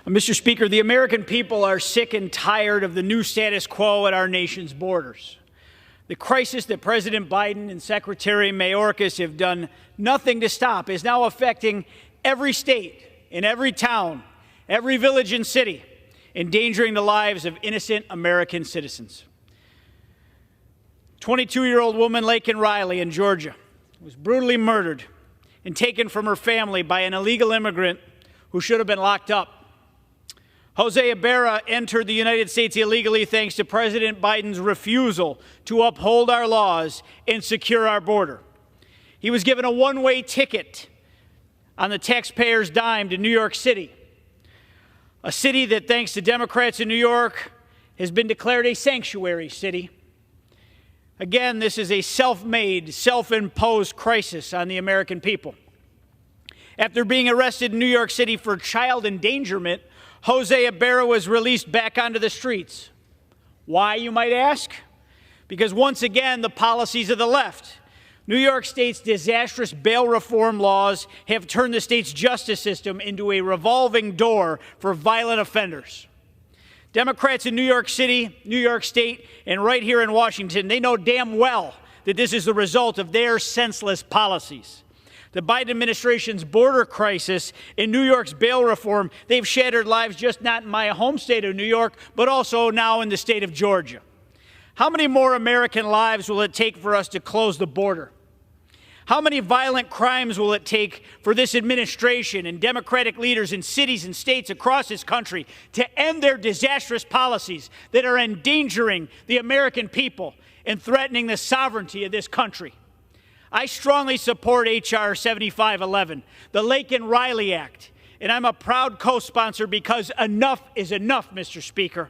Mr. Speaker, the American people are sick and tired of the new status quo at our nation's borders. The crisis that President Biden and Secretary Mayorkas have done nothing to stop is now affecting every state, in every town, every village and city, endangering the lives of innocent American citizens. 22-year-old woman Laken Riley in Georgia was brutally murdered and taken from her family by an illegal immigrant who should have been locked up. Jose Ibarra entered the United States illegally thanks to President Biden's refusal to uphold our laws and secure our border. He was given a one-way ticket on the taxpayer's dime to New York City, a city that, thanks to Democrats in New York, has been declared a sanctuary city. Again, this is a self-made, self-imposed crisis on the American people. After being arrested in New York City for child endangerment, Jose Ibarra was released back onto the streets. Why, you might ask? Because once again, the policies of the left. New York State's disastrous bail reform laws have turned the state's justice system into a revolving door for violent offenders. Democrats in New York City, New York State, and right here in Washington, they know damn well that this is the result of their senseless policies. The Biden administration's border crisis and New York's bail reform, they've shattered lives just not in my home state of New York, but also now in the state of Georgia. How many more American lives will it take for us to close the border? How many violent crimes will it take for this administration and Democratic leaders in cities and states across this country to end their disastrous policies that are endangering the American people and threatening the sovereignty of this country? I strongly support H.R. 7511, the Laken Riley Act, and I'm a proud co-sponsor because enough is enough, Mr. Speaker.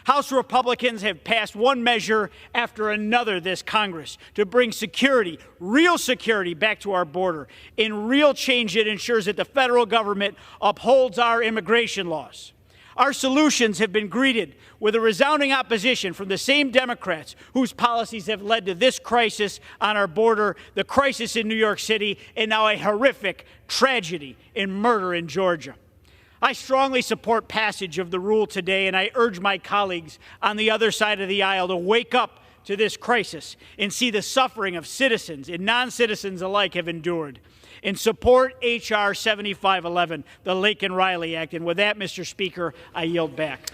House Republicans have passed one measure after another this Congress to bring security, real security, back to our border, and real change that ensures that the federal government upholds our immigration laws. Our solutions have been greeted with a resounding opposition from the same Democrats whose policies have led to this crisis on our border, the crisis in New York City, and now a horrific tragedy in murder in Georgia. I strongly support passage of the rule today, and I urge my colleagues on the other side of the aisle to wake up to this crisis and see the suffering of citizens and non-citizens alike have endured, and support H.R. 7511, the Laken Riley Act. And with that, Mr. Speaker, I yield back.